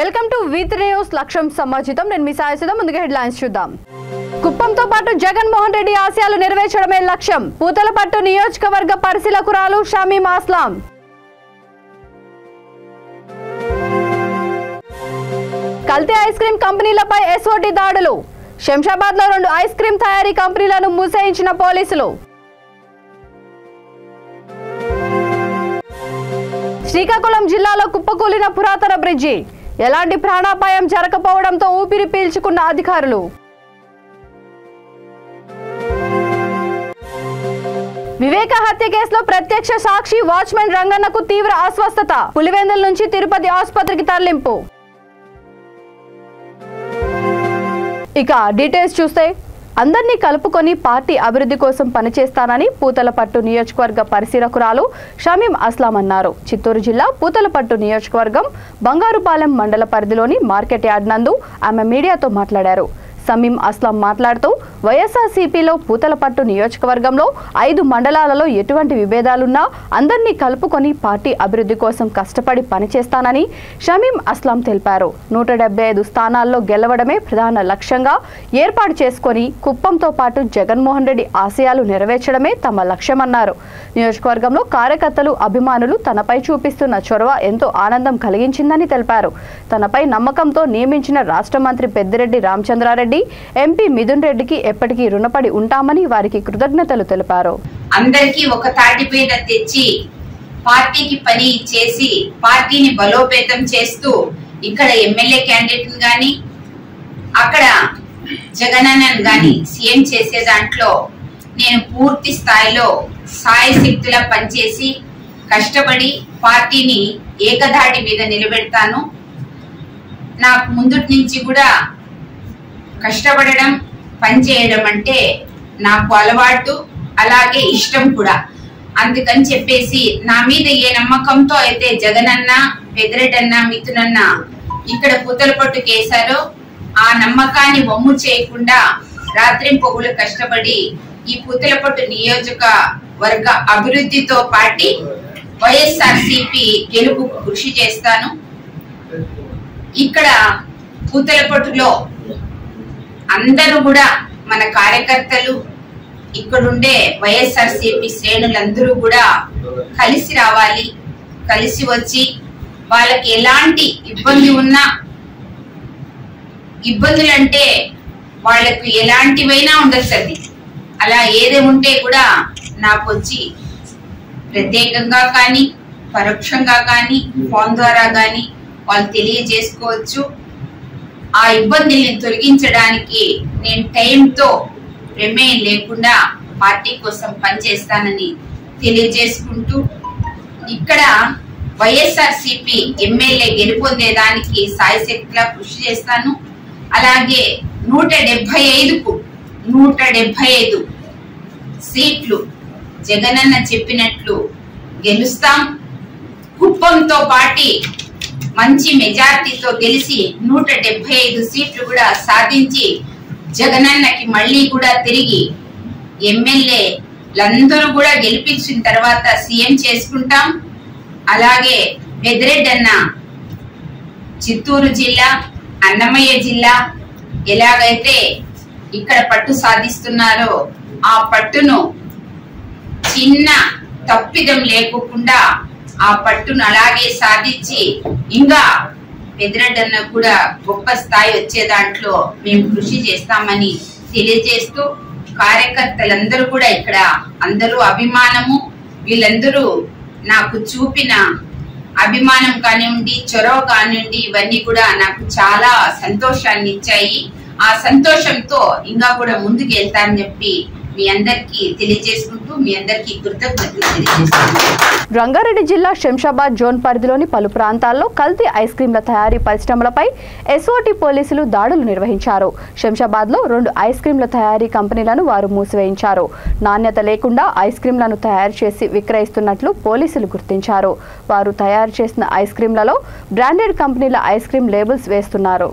Welcome to with news లక్ష్యం సమాజితం. నేను మీ సాయసుధం. ముందుగా హెడ్లైన్స్ చూద్దాం. కుప్పంతో పాటు జగన్మోహన్ రెడ్డి ఆశయాలు నెరవేర్చడమే లక్ష్యం. పూతలపట్టు నియోజకవర్గ పరిశీలకురాలు షమీం అస్లాం. కల్తీ ఐస్ క్రీం కంపెనీలపై ఎస్ఓటీ దాడులు. శంషాబాద్ లో 2 ఐస్ క్రీం తయారీ కంపెనీలను మూసేయించిన పోలీసులు. శ్రీకాకుళం జిల్లాలో కుప్పకూలిన పురాతన బ్రిడ్జి. ఎలాంటి ప్రాణాపాయం జరగకపోవడంతో ఊపిరి పీల్చుకున్న అధికారులు. వివేక హత్య కేసులో ప్రత్యక్ష సాక్షి వాచ్మెన్ రంగన్నకు తీవ్ర అస్వస్థత. పులివెందుల నుంచి తిరుపతి ఆసుపత్రికి తరలింపు. ఇక డీటెయిల్స్ చూస్తే, అందరినీ కలుపుకొని పార్టీ అభివృద్ధి కోసం పనిచేస్తానని పూతలపట్టు నియోజకవర్గ పరిశీలకురాలు షమీం అస్లాం అన్నారు. చిత్తూరు జిల్లా పూతలపట్టు నియోజకవర్గం బంగారుపాలెం మండల పరిధిలోని మార్కెట్ యార్డ్ నందు ఆమె మీడియాతో మాట్లాడారు. షమీం అస్లాం మాట్లాడుతూ వైఎస్ఆర్సీపీలో పూతలపట్టు నియోజకవర్గంలో 5 మండలాలలో ఎటువంటి విభేదాలున్నా అందరినీ కలుపుకొని పార్టీ అభివృద్ధి కోసం కష్టపడి పనిచేస్తానని షమీం అస్లాం తెలిపారు. 175 స్థానాల్లో గెలవడమే ప్రధాన లక్ష్యంగా ఏర్పాటు చేసుకొని కుప్పంతో పాటు జగన్మోహన్ రెడ్డి ఆశయాలు నెరవేర్చడమే తమ లక్ష్యమన్నారు. నియోజకవర్గంలో కార్యకర్తలు, అభిమానులు తనపై చూపిస్తున్న చొరవ ఎంతో ఆనందం కలిగించిందని తెలిపారు. తనపై నమ్మకంతో నియమించిన రాష్ట్ర మంత్రి పెద్దిరెడ్డి రామచంద్రారెడ్డి, ఎంపీ మిథున్ రెడ్డికి ఎప్పటికీ రుణపడి ఉంటామని వారికి కృతజ్ఞతలు తెలిపారు. అందరికీ ఒక తాటి మీద తెచ్చి పార్టీకి పని చేసి పార్టీని బలోపేతం చేస్తూ ఇక్కడ ఎమ్మెల్యే క్యాండిడేట్ గాని అక్కడ జగనన్నను గాని సీఎం చేసే దాంట్లో నేను పూర్తి స్థాయిలో సాయశక్తులా పనిచేసి కష్టపడి పార్టీని ఏకధాటి మీద నిలబెడతాను. నాకు ముందుటి నుంచి కూడా కష్టపడడం, పనిచేయడం అంటే నాకు అలవాటు, అలాగే ఇష్టం కూడా. అందుకని చెప్పేసి నా మీద ఏ నమ్మకంతో అయితే జగనన్న, పెద్దిరెడ్డన్న, మిథునన్న ఇక్కడ పూతలపట్టు కేసారో ఆ నమ్మకాన్ని వమ్ము చేయకుండా రాత్రింపగులు కష్టపడి ఈ పూతలపట్టు నియోజకవర్గ అభివృద్ధితో పాటు వైఎస్ఆర్సీపీ గెలుపుకు కృషి చేస్తాను. ఇక్కడ పూతలపట్టులో అందరూ కూడా మన కార్యకర్తలు, ఇక్కడుండే వైఎస్ఆర్సీపీ శ్రేణులందరూ కూడా కలిసి రావాలి. కలిసి వచ్చి వాళ్ళకి ఎలాంటి ఇబ్బంది ఉన్నా, ఇబ్బందులంటే వాళ్ళకు ఎలాంటివైనా ఉండొచ్చు, అలా ఏది ఉంటే కూడా నాకు వచ్చి ప్రత్యేకంగా కానీ పరోక్షంగా కానీ ఫోన్ ద్వారా కానీ వాళ్ళు తెలియజేసుకోవచ్చు. ఆ ఇబ్బందిని తొలగించడానికి నేను టైంతో ప్రమేయం లేకుండా పార్టీ కోసం పనిచేస్తానని తెలియజేసుకుంటూ, ఇక్కడ వైఎస్ఆర్సీపీ ఎమ్మెల్యే గెలుపొందేదానికి సాయశక్తిలా కృషి చేస్తాను. అలాగే 175 సీట్లు జగనన్న చెప్పినట్లు గెలుస్తాం. కుప్పంతో పాటు మంచి మెజార్టీతో గెలిచి 175 సీట్లు కూడా సాధించి జగనన్నకి మళ్ళీ కూడా తిరిగి ఎమ్మెల్యేలందరూ కూడా గెలిపించిన తర్వాత సీఎం చేసుకుంటాం. అలాగే పెద్దిరెడ్డన్న చిత్తూరు జిల్లా, అన్నమయ్య జిల్లా ఎలాగైతే ఇక్కడ పట్టు సాధిస్తున్నారో ఆ పట్టును చిన్న తప్పిదం లేకుండా ఆ పట్టును అలాగే సాధించి ఇంకా పెద్దిరెడ్డన్న కూడా గొప్ప స్థాయి వచ్చే దాంట్లో మేము కృషి చేస్తామని తెలియజేస్తూ, కార్యకర్తలందరూ కూడా ఇక్కడ అందరూ అభిమానము, వీళ్ళందరూ నాకు చూపిన అభిమానం కానివ్వండి, చొరవ కానివ్వండి, ఇవన్నీ కూడా నాకు చాలా సంతోషాన్ని ఇచ్చాయి. ఆ సంతోషంతో ఇంకా కూడా ముందుకు వెళ్తానని చెప్పి మీ అందరికీ తెలియజేసుకుంటూ మీ అందరికీ కృతజ్ఞతలు తెలియజేస్తున్నాను. రంగారెడ్డి జిల్లా శంషాబాద్ జోన్ పరిధిలోని పలు ప్రాంతాల్లో కల్తీ ఐస్ క్రీంల తయారీ పరిశ్రమలపై ఎస్ఓటీ పోలీసులు దాడులు నిర్వహించారు. శంషాబాద్ లో 2 ఐస్ క్రీంల తయారీ కంపెనీలను వారు మూసివేయించారు. నాణ్యత లేకుండా ఐస్ క్రీంలను తయారు చేసి విక్రయిస్తున్నట్లు పోలీసులు గుర్తించారు. వారు తయారు చేసిన ఐస్ క్రీంలలో బ్రాండెడ్ కంపెనీల ఐస్ క్రీం లేబుల్స్ వేస్తున్నారు.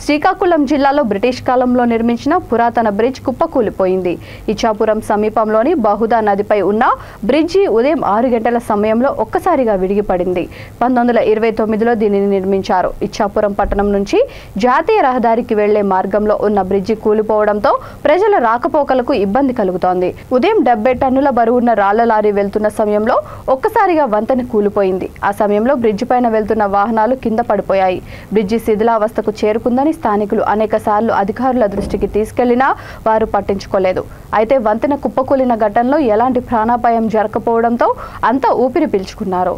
శ్రీకాకుళం జిల్లాలో బ్రిటిష్ కాలంలో నిర్మించిన పురాతన బ్రిడ్జ్ కుప్పకూలిపోయింది. ఇచ్చాపురం సమీపంలోని బహుదా నదిపై ఉన్న బ్రిడ్జి ఉదయం 6 గంటల సమయంలో ఒక్కసారిగా విడిగిపడింది. 1929లో దీనిని నిర్మించారు. ఇచ్చాపురం పట్టణం నుంచి జాతీయ రహదారికి వెళ్లే మార్గంలో ఉన్న బ్రిడ్జి కూలిపోవడంతో ప్రజల రాకపోకలకు ఇబ్బంది కలుగుతోంది. ఉదయం 70 టన్నుల బరువున్న రాళ్ల లారీ వెళ్తున్న సమయంలో ఒక్కసారిగా వంతెన కూలిపోయింది. ఆ సమయంలో బ్రిడ్జి పైన వెళ్తున్న వాహనాలు కింద పడిపోయాయి. బ్రిడ్జి శిథిలావస్థకు చేరుకుందని స్థానికులు అనేక సార్లు అధికారుల దృష్టికి తీసుకెళ్లినా వారు పట్టించుకోలేదు. అయితే వంతెన కుప్పకూలిన ఘటనలో ఎలాంటి ప్రాణాపాయం జరగకపోవడంతో అంతా ఊపిరి పీల్చుకున్నారు.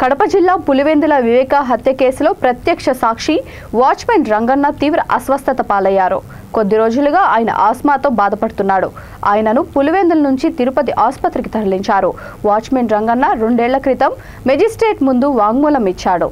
కడప జిల్లా పులివెందుల వివేక హత్య కేసులో ప్రత్యక్ష సాక్షి వాచ్మెన్ రంగన్న తీవ్ర అస్వస్థత పాలయ్యారు. కొద్ది రోజులుగా ఆయన ఆస్మాతో బాధపడుతున్నాడు. ఆయనను పులివెందుల నుంచి తిరుపతి ఆసుపత్రికి తరలించారు. వాచ్మెన్ రంగన్న 2 ఏళ్ల క్రితం మెజిస్ట్రేట్ ముందు వాంగ్మూలం ఇచ్చాడు.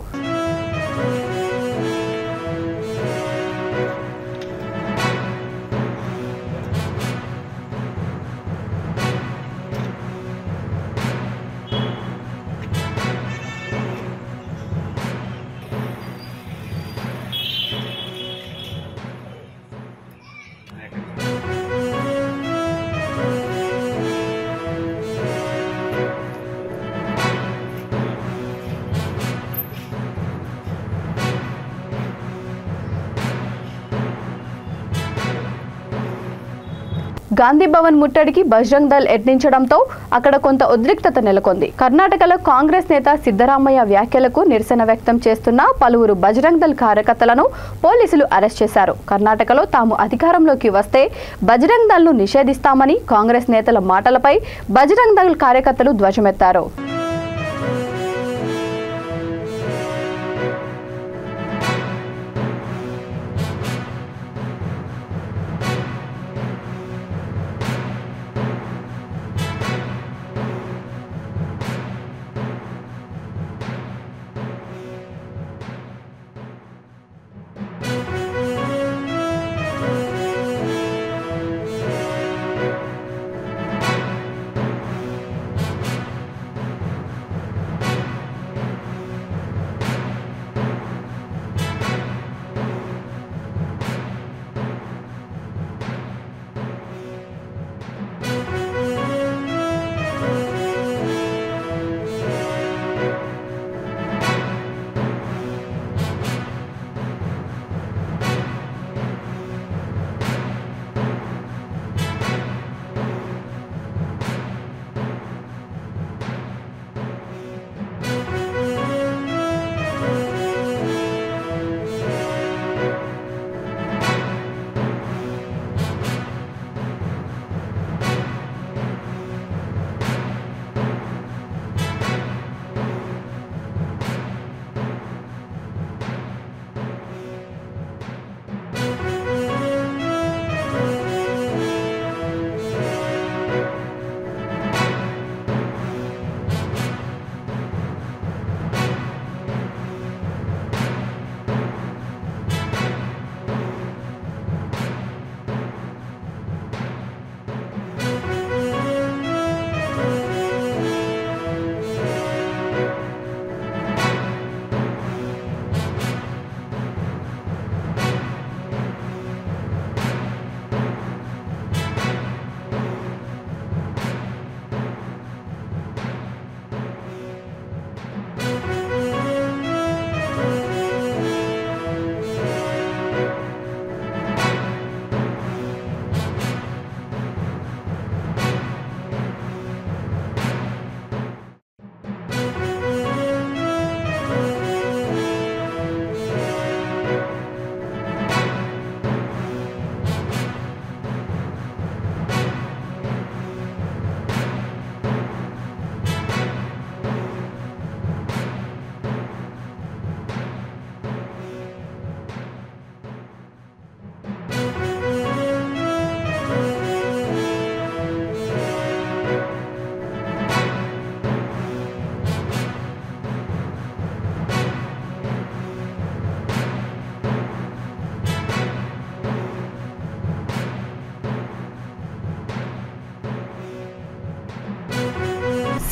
గాంధీ భవన్ ముట్టడికి బజరంగ్ దళ్ యత్నించడంతో అక్కడ కొంత ఉద్రిక్తత నెలకొంది. కర్ణాటకలో కాంగ్రెస్ నేత సిద్ధరామయ్య వ్యాఖ్యలకు నిరసన వ్యక్తం చేస్తున్న పలువురు బజరంగ్ దళ్ కార్యకర్తలను పోలీసులు అరెస్ట్ చేశారు. కర్ణాటకలో తాము అధికారంలోకి వస్తే బజరంగ్ దళ్ను నిషేధిస్తామని కాంగ్రెస్ నేతల మాటలపై బజరంగ్ దళ్ కార్యకర్తలు ధ్వజమెత్తారు.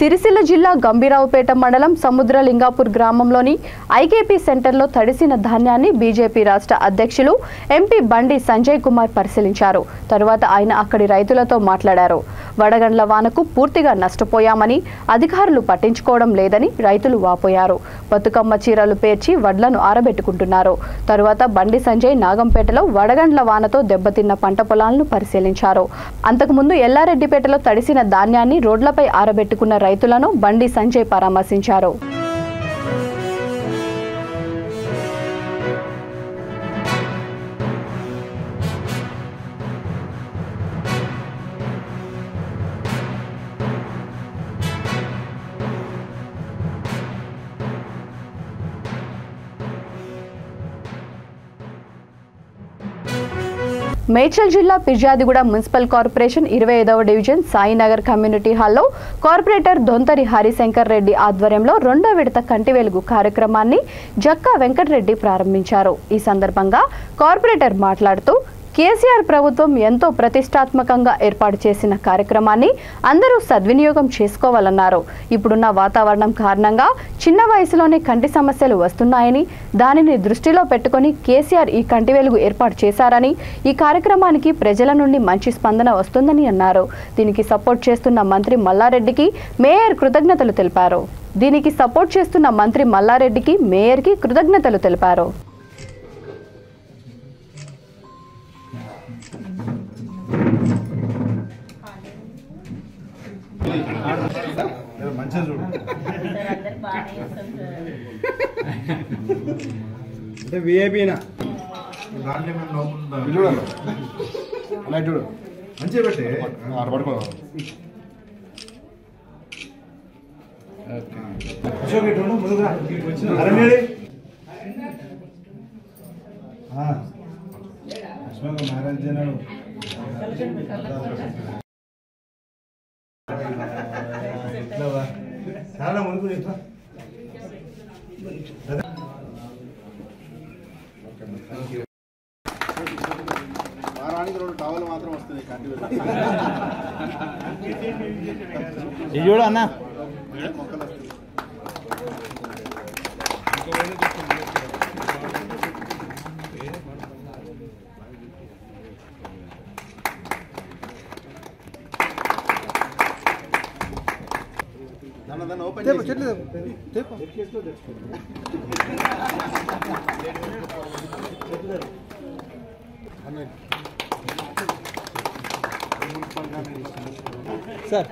సిరిసిల్ల జిల్లా గంభీరావుపేట మండలం సముద్రలింగాపూర్ గ్రామంలోని ఐకేపీ సెంటర్లో తడిసిన ధాన్యాన్ని బీజేపీ రాష్ట్ర అధ్యక్షులు ఎంపీ బండి సంజయ్ కుమార్ పరిశీలించారు. తరువాత ఆయన అక్కడి రైతులతో మాట్లాడారు. వడగండ్ల వానకు పూర్తిగా నష్టపోయామని, అధికారులు పట్టించుకోవడం లేదని రైతులు వాపోయారు. బతుకమ్మ చీరలు పేర్చి వడ్లను ఆరబెట్టుకుంటున్నారు. తరువాత బండి సంజయ్ నాగంపేటలో వడగండ్ల వానతో దెబ్బతిన్న పంట పొలాలను పరిశీలించారు. అంతకుముందు ఎల్లారెడ్డిపేటలో తడిసిన ధాన్యాన్ని రోడ్లపై ఆరబెట్టుకున్న రైతులను బండి సంజయ్ పరామర్శించారు. మేడ్చల్ జిల్లా ఫిర్యాదిగూడ మున్సిపల్ కార్పొరేషన్ 25వ డివిజన్ సాయినగర్ కమ్యూనిటీ హాల్లో కార్పొరేటర్ దొంతరి హరిశంకర్ రెడ్డి ఆధ్వర్యంలో 2వ విడత కంటి వెలుగు కార్యక్రమాన్ని జక్కా వెంకటరెడ్డి ప్రారంభించారు. ఈ సందర్భంగా కార్పొరేటర్ మాట్లాడుతూ కేసీఆర్ ప్రభుత్వం ఎంతో ప్రతిష్టాత్మకంగా ఏర్పాటు చేసిన కార్యక్రమాన్ని అందరూ సద్వినియోగం చేసుకోవాలన్నారు. ఇప్పుడున్న వాతావరణం కారణంగా చిన్న వయసులోనే కంటి సమస్యలు వస్తున్నాయని, దానిని దృష్టిలో పెట్టుకుని కేసీఆర్ ఈ కంటి వెలుగు ఏర్పాటు చేశారని, ఈ కార్యక్రమానికి ప్రజల నుండి మంచి స్పందన వస్తుందని అన్నారు. దీనికి సపోర్ట్ చేస్తున్న మంత్రి మల్లారెడ్డికి మేయర్ కృతజ్ఞతలు తెలిపారు. అంటే విఐపీనా మంచిగా పెట్టే మ్యారేజ్ అయినాడు. చాలా ముందుకు వారానికి 2 టవల్ మాత్రం వస్తుంది కంటి ఇది చూడ అన్న మొక్కలు వస్తుంది. దాన్ని ఓపెన్ సార్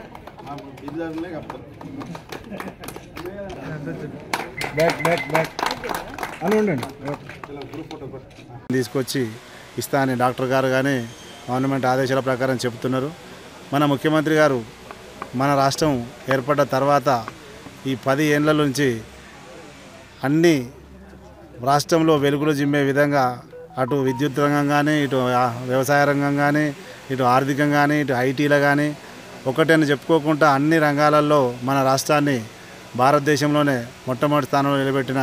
తీసుకొచ్చి ఇస్తా అని డాక్టర్ గారు కానీ గవర్నమెంట్ ఆదేశాల ప్రకారం చెబుతున్నారు. మన ముఖ్యమంత్రి గారు మన రాష్ట్రం ఏర్పడ్డ తర్వాత ఈ 10 ఏళ్ల నుంచి అన్ని రాష్ట్రంలో వెలుగులు జిమ్మే విధంగా అటు విద్యుత్ రంగం కానీ, ఇటు వ్యవసాయ రంగం కానీ, ఇటు ఆర్థికం కానీ, ఇటు ఐటీలో కానీ ఒకటని చెప్పుకోకుండా అన్ని రంగాలలో మన రాష్ట్రాన్ని భారతదేశంలోనే మొట్టమొదటి స్థానంలో నిలబెట్టిన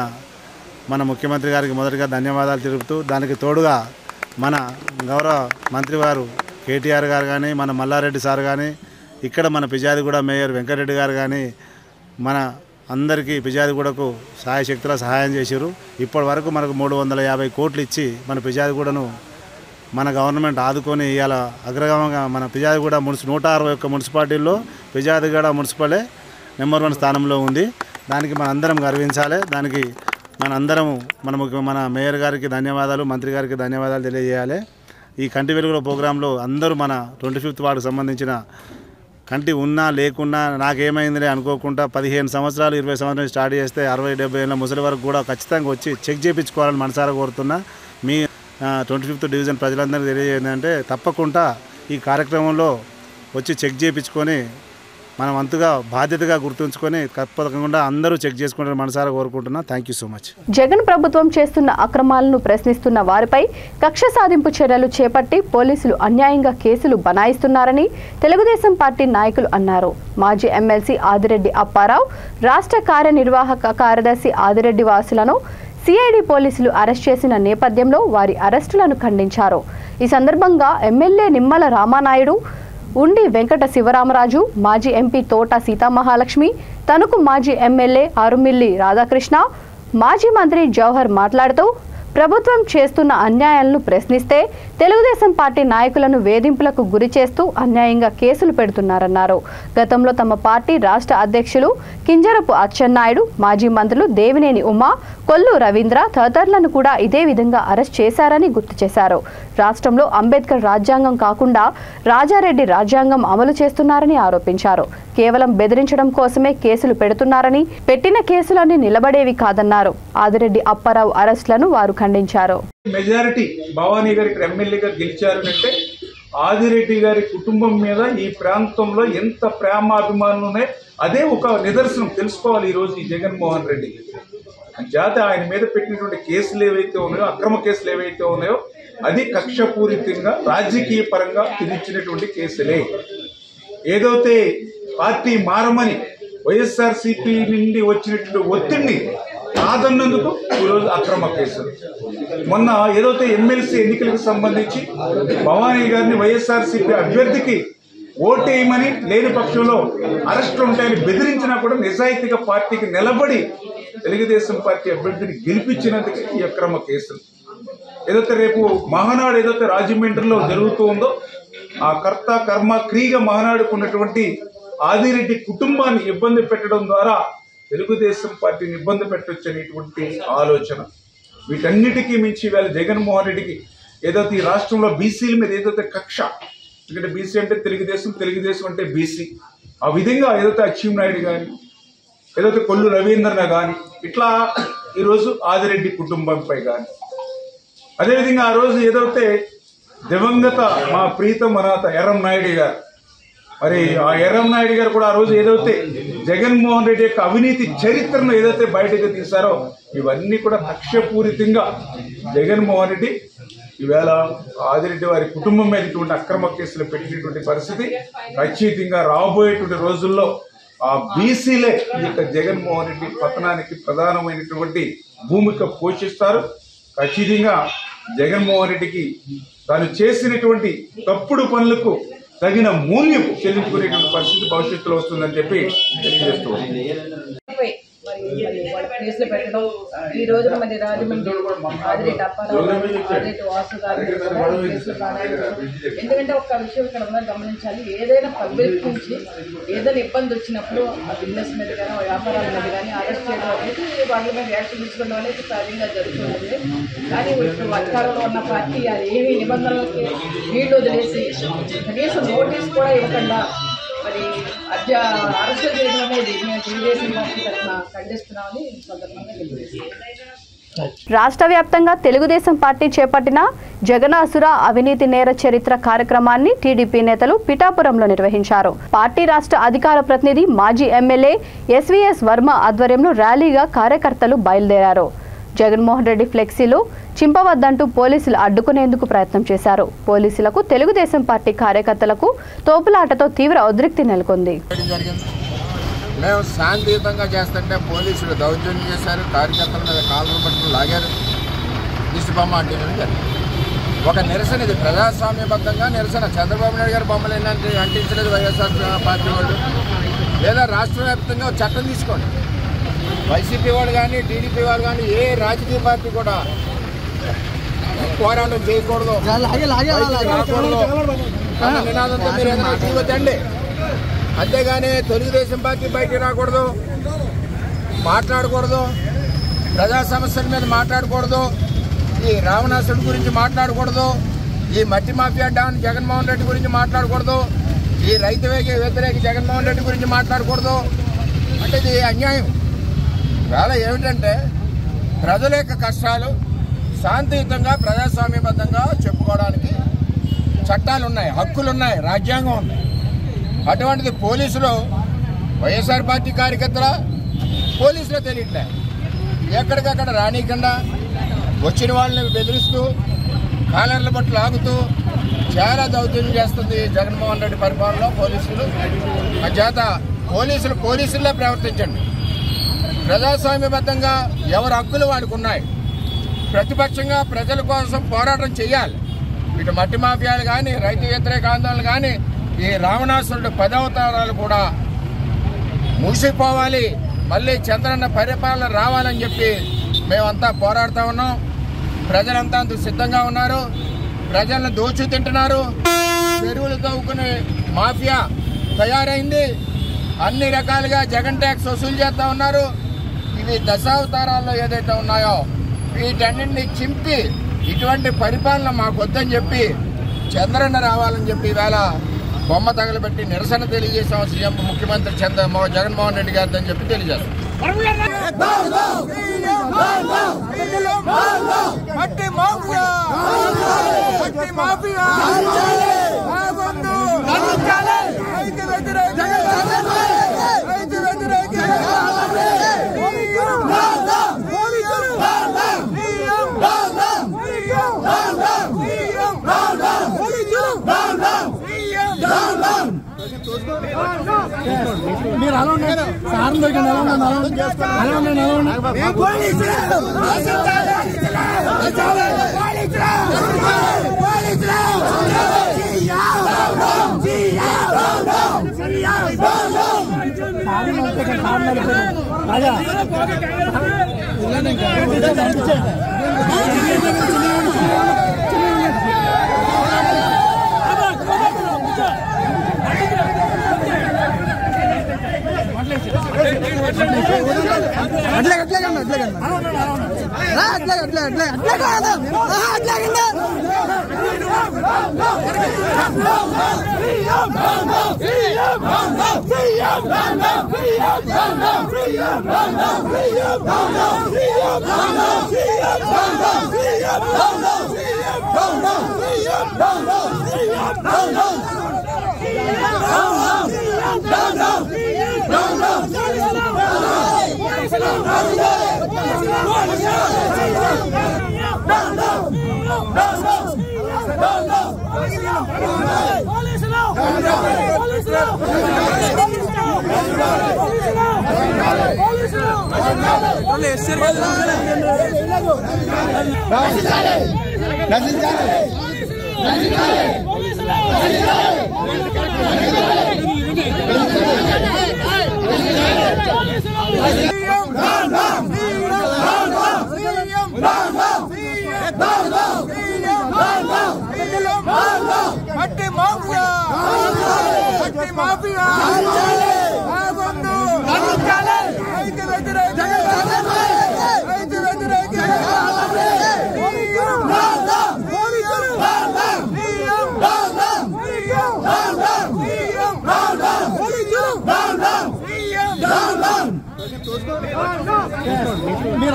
మన ముఖ్యమంత్రి గారికి మొదటిగా ధన్యవాదాలు తెలుపుతూ, దానికి తోడుగా మన గౌరవ మంత్రి వారు కేటీఆర్ గారు కానీ, మన మల్లారెడ్డి సార్ కానీ, ఇక్కడ మన ఫిర్యాదిగూడ మేయర్ వెంకటరెడ్డి గారు కానీ మన అందరికీ ఫిర్యాదిగూడకు సాయశక్తుల సహాయం చేశారు. ఇప్పటి వరకు మనకు 350 కోట్లు ఇచ్చి మన ఫిర్యాదిగూడను మన గవర్నమెంట్ ఆదుకొని ఇవాళ అగ్రగామంగా మన ఫిర్యాదిగూడ 161 మున్సిపాలిటీల్లో ఫిర్యాదిగూడ మున్సిపలే నెంబర్ 1 స్థానంలో ఉంది. దానికి మనందరం గర్వించాలి. దానికి మనందరం మన మేయర్ గారికి ధన్యవాదాలు, మంత్రి గారికి ధన్యవాదాలు తెలియజేయాలి. ఈ కంటి వెలుగుల ప్రోగ్రాంలో అందరూ మన 25th వార్డుకు సంబంధించిన కంటి ఉన్నా లేకున్నా నాకేమైందిలే అనుకోకుండా 15 సంవత్సరాలు 20 సంవత్సరాలు స్టార్ట్ చేస్తే 60-70 ఏళ్ళ ముసలి వరకు కూడా ఖచ్చితంగా వచ్చి చెక్ చేయించుకోవాలని మనసారా కోరుతున్నా. మీ 25th డివిజన్ ప్రజలందరికీ తెలియజేయండి, తప్పకుండా ఈ కార్యక్రమంలో వచ్చి చెక్ చేయించుకొని మనం అంతగా బాధ్యతగా గుర్తుంచుకొని తప్పకుండా అందరూ చెక్ చేసుకుంటారని మనసారా కోరుకుంటున్నా. Thank you so much. Jagan ప్రభుత్వం చేస్తున్న అక్రమాలను ప్రశ్నిస్తున్న వారిపై కక్ష సాధింపు చర్యలు చేపట్టి పోలీసులు అన్యాయంగా కేసులు బనాయిస్తున్నారని తెలుగుదేశం పార్టీ నాయకులు అన్నారు. మాజీ ఎమ్మెల్సీ ఆదిరెడ్డి అప్పారావు, రాష్ట్ర కార్యనిర్వాహక కార్యదర్శి ఆదిరెడ్డి వాసులను సిఐడి పోలీసులు అరెస్ట్ చేసిన నేపథ్యంలో వారి అరెస్టులను ఖండించారు. ఈ సందర్భంగా ఎమ్మెల్యే నిమ్మల రామానాయుడు, ఉండి వెంకట శివరామరాజు, మాజీ ఎంపీ తోట సీతామహాలక్ష్మి, తణుకు మాజీ ఎమ్మెల్యే ఆరుమిల్లి రాధాకృష్ణ, మాజీ మంత్రి జవహర్ మాట్లాడుతూ ప్రభుత్వం చేస్తున్న అన్యాయాలను ప్రశ్నిస్తే తెలుగుదేశం పార్టీ నాయకులను వేధింపులకు గురి చేస్తూ అన్యాయంగా కేసులు పెడుతున్నారన్నారు. గతంలో తమ పార్టీ రాష్ట్ర అధ్యక్షులు కింజరపు అచ్చెన్నాయుడు, మాజీ మంత్రులు దేవినేని ఉమా, కొల్లు రవీంద్ర తదితరులను కూడా ఇదే విధంగా అరెస్ట్ చేశారని గుర్తు చేశారు. రాష్ట్రంలో అంబేద్కర్ రాజ్యాంగం కాకుండా రాజారెడ్డి రాజ్యాంగం అమలు చేస్తున్నారని ఆరోపించారు. కేవలం బెదిరించడం కోసమే కేసులు పెడుతున్నారని, పెట్టిన కేసులన్నీ నిలబడేవి కాదన్నారు. ఆదిరెడ్డి అప్పారావు అరెస్టులను వారు ఖండించారు. మెజారిటీ భవానీ గారి ఎమ్మెల్యేగా గెలిచారంటే ఆదిరెడ్డి గారి కుటుంబం మీద ఈ ప్రాంతంలో ఎంత ప్రేమాభిమానులు ఉన్నాయి, అదే ఒక నిదర్శనం తెలుసుకోవాలి ఈరోజు ఈ జగన్మోహన్ రెడ్డి. జాత ఆయన మీద పెట్టినటువంటి కేసులు ఏవైతే ఉన్నాయో, అక్రమ కేసులు ఏవైతే ఉన్నాయో, అది కక్షపూరితంగా రాజకీయ పరంగా విధించినటువంటి కేసులే. ఏదైతే పార్టీ మారమని వైఎస్ఆర్సీపీ నుండి వచ్చినటువంటి ఒత్తిడిని కాదన్నందుకు ఈరోజు అక్రమ కేసులు. మొన్న ఏదైతే ఎమ్మెల్సీ ఎన్నికలకు సంబంధించి భవానీ గారిని వైఎస్ఆర్సీపీ అభ్యర్థికి ఓటేయమని లేని పక్షంలో అరెస్టులు ఉంటాయని బెదిరించినా కూడా నిజాయితీగా పార్టీకి నిలబడి తెలుగుదేశం పార్టీ అభ్యర్థిని గెలిపించినందుకు ఈ అక్రమ కేసులు. ఏదైతే రేపు మహానాడు ఏదైతే రాజమండ్రిలో జరుగుతూ ఉందో, ఆ కర్త కర్మ క్రియగా మహానాడుకు ఉన్నటువంటి ఆదిరెడ్డి కుటుంబాన్ని ఇబ్బంది పెట్టడం ద్వారా తెలుగుదేశం పార్టీని ఇబ్బంది పెట్టొచ్చు అనేటువంటి ఆలోచన. వీటన్నిటికీ మించి వేళ జగన్మోహన్ రెడ్డికి ఏదైతే ఈ రాష్ట్రంలో బీసీల మీద ఏదైతే కక్ష, ఎందుకంటే బీసీ అంటే తెలుగుదేశం, తెలుగుదేశం అంటే బీసీ, ఆ విధంగా ఏదైతే అచ్చెన్నాయుడు కానీ, ఏదైతే కొల్లు రవీంద్రన కానీ, ఇట్లా ఈరోజు ఆదిరెడ్డి కుటుంబంపై కానీ, అదేవిధంగా ఆ రోజు ఏదైతే దివంగత మా ప్రీతం అనాథ ఎర్రంనాయుడు గారు, మరి ఆ ఎర్రంనాయుడు గారు కూడా ఆ రోజు ఏదైతే జగన్మోహన్ రెడ్డి యొక్క అవినీతి చరిత్రను ఏదైతే బయటకు తీశారో, ఇవన్నీ కూడా కక్షపూరితంగా జగన్మోహన్ రెడ్డి ఈవేళ ఆదిరెడ్డి వారి కుటుంబం మీద ఇటువంటి అక్రమ కేసులు పెట్టినటువంటి పరిస్థితి. ఖచ్చితంగా రాబోయేటువంటి రోజుల్లో ఆ బీసీలే ఈ యొక్క జగన్మోహన్ రెడ్డి పతనానికి ప్రధానమైనటువంటి భూమిక పోషిస్తారు. ఖచ్చితంగా జగన్మోహన్ రెడ్డికి తాను చేసినటువంటి తప్పుడు పనులకు తగిన మూల్యం చెల్లించుకునేటువంటి పరిస్థితి భవిష్యత్తులో వస్తుందని చెప్పి తెలియజేస్తున్నాను. వాళ్ళ కేసులు పెట్టడం ఈ రోజున మరి రాజమండ్రి ఆదిరెడ్డి అప్పారావు ఆదిరెడ్డి వాసు గారు కేసులు కావడం. ఎందుకంటే ఒక విషయం ఇక్కడ ఉందని గమనించాలి. ఏదైనా పబ్లిక్ నుంచి ఏదైనా ఇబ్బంది వచ్చినప్పుడు ఆ బిజినెస్ మీద కానీ వ్యాపారాల మీద కానీ అరెస్ట్ చేయడం అనేది వాళ్ళ మీద యాక్షన్ తీసుకోవడం అనేది సహజంగా జరుగుతుంది. కానీ ఇప్పుడు అధికారంలో ఉన్న పార్టీ అది ఏమి నిబంధనలకి నీళ్లు వదిలేసి కనీసం నోటీస్ కూడా ఇవ్వకుండా మరి అరెస్ట్ చేయడం అనేది మేము తెలుగుదేశం పార్టీ తరఫున ఖండిస్తున్నామని సందర్భంగా తెలియజేస్తున్నాం. రాష్ట్ర వ్యాప్తంగా తెలుగుదేశం పార్టీ చేపట్టిన జగనాసుర అవినీతి నేర చరిత్ర కార్యక్రమాన్ని టీడీపీ నేతలు పిఠాపురంలో నిర్వహించారు. పార్టీ రాష్ట్ర అధికార ప్రతినిధి మాజీ ఎమ్మెల్యే ఎస్వీఎస్ వర్మ ఆధ్వర్యంలో ర్యాలీగా కార్యకర్తలు బయలుదేరారు. జగన్మోహన్ రెడ్డి ఫ్లెక్సీలు చింపవద్దంటూ పోలీసులు అడ్డుకునేందుకు ప్రయత్నం చేశారు. పోలీసులకు తెలుగుదేశం పార్టీ కార్యకర్తలకు తోపులాటతో తీవ్ర ఉద్రిక్తి నెలకొంది. మేము శాంతియుతంగా చేస్తుంటే పోలీసులు దౌర్జన్యం చేశారు. కార్యకర్తల మీద కాళ్ళను పట్టుకుని లాగారు. దిష్టిబొమ్మ అంటించడం జరిగింది. ఒక నిరసన, ఇది ప్రజాస్వామ్యబద్ధంగా నిరసన. చంద్రబాబు నాయుడు గారు బొమ్మలు ఏంటంటే అంటించలేదు వైఎస్ఆర్ పార్టీ వాళ్ళు. లేదా రాష్ట్ర వ్యాప్తంగా చట్టం తీసుకోండి. వైసీపీ వాళ్ళు కానీ టీడీపీ వాళ్ళు కానీ ఏ రాజకీయ పార్టీ కూడా పోరాటం చేయకూడదు, నినాదంతో మీరు ఏదైనా తీవద్దండి. అంతేగాని తెలుగుదేశం పార్టీ బయటికి రాకూడదు, మాట్లాడకూడదు, ప్రజా సమస్యల మీద మాట్లాడకూడదు, ఈ రావణాసుడి గురించి మాట్లాడకూడదు, ఈ మట్టి మాఫియా డాన్ జగన్మోహన్ రెడ్డి గురించి మాట్లాడకూడదు, ఈ రైతు వ్యతిరేక జగన్మోహన్ రెడ్డి గురించి మాట్లాడకూడదు. అంటే ఇది అన్యాయం. వేళ ఏమిటంటే ప్రజల యొక్క కష్టాలు శాంతియుతంగా ప్రజాస్వామ్యబద్ధంగా చెప్పుకోవడానికి చట్టాలు ఉన్నాయి, హక్కులు ఉన్నాయి, రాజ్యాంగం ఉంది. అటువంటిది పోలీసులు వైఎస్ఆర్ పార్టీ కార్యకర్తల పోలీసులు తెలియట్లే. ఎక్కడికక్కడ రానీయకుండా వచ్చిన వాళ్ళని బెదిరిస్తూ కాలర్ల బట్టి లాగుతూ చాలా దౌర్జన్యం చేస్తుంది జగన్మోహన్ రెడ్డి పరిపాలనలో పోలీసులు. చేత పోలీసుల్లో ప్రవర్తించండి. ప్రజాస్వామ్యబద్ధంగా ఎవరి హక్కులు వాడికి ఉన్నాయి. ప్రతిపక్షంగా ప్రజల కోసం పోరాటం చేయాలి. ఇటు మట్టి మాఫియాలు కానీ రైతు వ్యతిరేక ఆందోళనలు కానీ ఈ రావణాసురుడు 10 అవతారాలు కూడా ముగిసిపోవాలి, మళ్ళీ చంద్రన్న పరిపాలన రావాలని చెప్పి మేమంతా పోరాడుతూ ఉన్నాం. ప్రజలంతా అందుకు సిద్ధంగా ఉన్నారు. ప్రజలను దోచు తింటున్నారు. చెరువులు తవ్వుకునే మాఫియా తయారైంది. అన్ని రకాలుగా జగన్ ట్యాక్స్ వసూలు చేస్తూ ఉన్నారు. ఇవి దశావతారాల్లో ఏదైతే ఉన్నాయో వీటన్నింటినీ చింపి ఇటువంటి పరిపాలన మాకు వద్దని చెప్పి చంద్రన్న రావాలని చెప్పి ఈవేళ బొమ్మ తగలబెట్టి నిరసన తెలియజేసాం. సీఎం ముఖ్యమంత్రి జగన్మోహన్ రెడ్డి గారితో అని చెప్పి తెలియజేస్తాం. మీరు అలా ఉన్నారు సార్ దగ్గర మీరు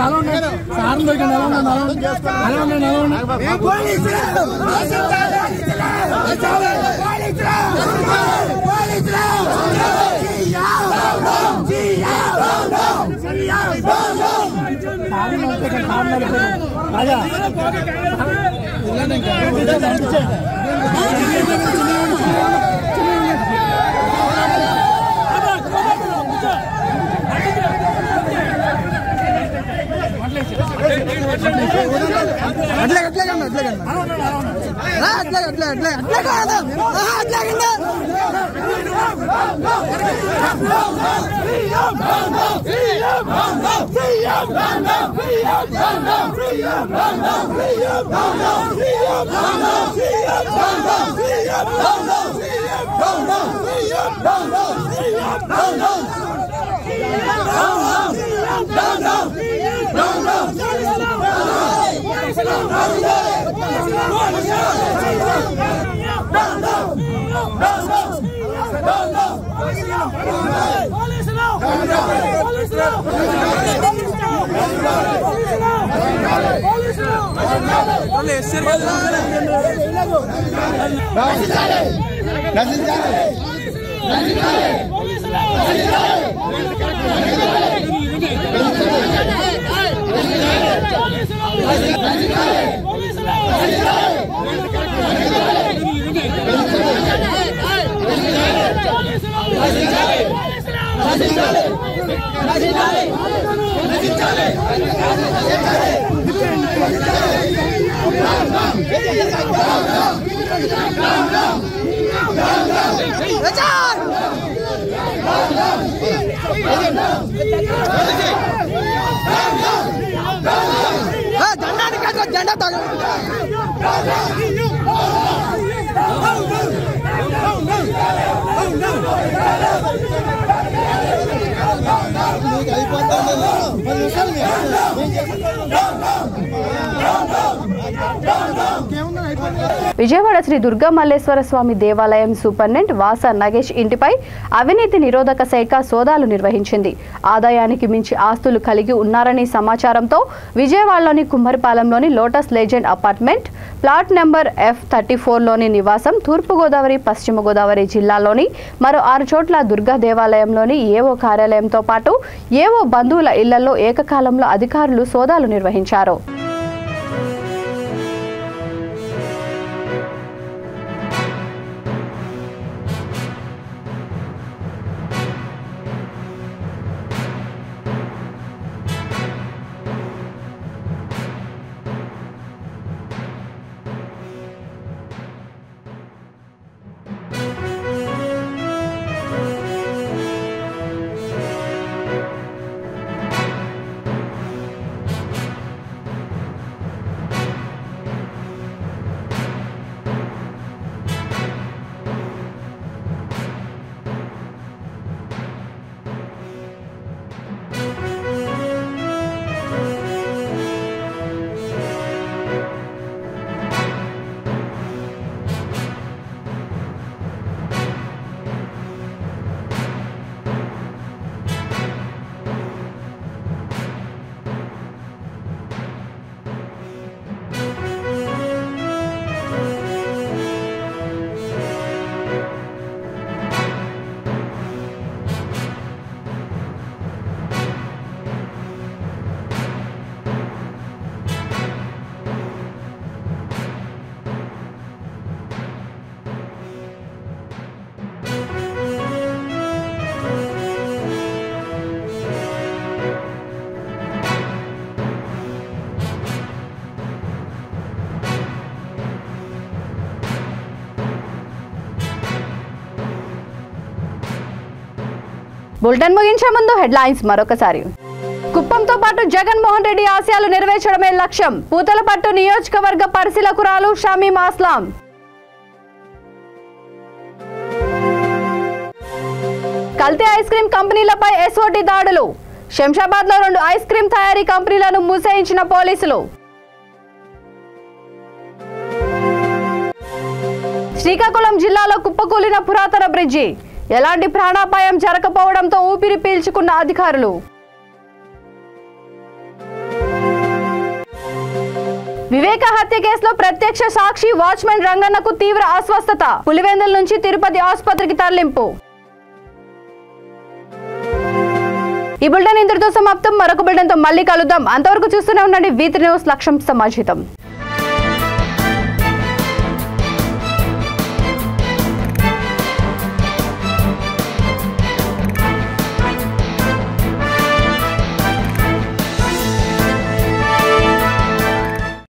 అలా ఉన్నారు సార్ దగ్గర నశించాలి విజయవాడ శ్రీ దుర్గా మల్లేశ్వర స్వామి దేవాలయం సూపరింటెండెంట్ వాస నగేష్ ఇంటిపై అవినీతి నిరోధక శాఖ సోదాలు నిర్వహించింది. ఆదాయానికి మించి ఆస్తులు కలిగి ఉన్నారని సమాచారంతో విజయవాడలోని కుమ్మరిపాలెంలోని Lotus Legend apartment flat number F34లోని నివాసం, తూర్పుగోదావరి, పశ్చిమ గోదావరి జిల్లాలోని మరో 6 చోట్ల దుర్గా దేవాలయంలోని ఏవో కార్యాలయంతో పాటు ఏవో బంధువుల ఇళ్లలో ఏకకాలంలో అధికారులు సోదాలు నిర్వహించారు. బులెటిన్ ముగించే ముందు హెడ్లైన్స్ మరొకసారి. కుప్పంతో పాటు జగన్మోహన్ రెడ్డి ఆశయాలు నెరవేర్చడమే లక్ష్యం. పూతలపట్టు నియోజకవర్గ పరిశీలకురాలు షమీం అస్లాం. కల్తీ ఐస్ క్రీం కంపెనీలపై ఎస్ఓటీ దాడులు. శంషాబాద్ లో 2 ఐస్ క్రీం తయారీ కంపెనీలను మూసేయించిన పోలీసులు. శ్రీకాకుళం జిల్లాలో కుప్పకూలిన పురాతన బ్రిడ్జి. ఎలాంటి ప్రాణాపాయం జరగకపోవడంతో ఊపిరి పీల్చుకున్న అధికారులు. వివేక హత్య కేసులో ప్రత్యక్ష సాక్షి వాచ్మెన్ రంగన్నకు తీవ్ర అస్వస్థత. పులివెందుల నుంచి తిరుపతి ఆసుపత్రికి తరలింపు. ఈ బులెటిన్ ఇంతటితో సమాప్తం. మరొక బులెటిన్తో మళ్ళీ కలుద్దాం. అంతవరకు చూస్తూనే ఉండండి V3 న్యూస్. లక్ష్యం సమాజితం.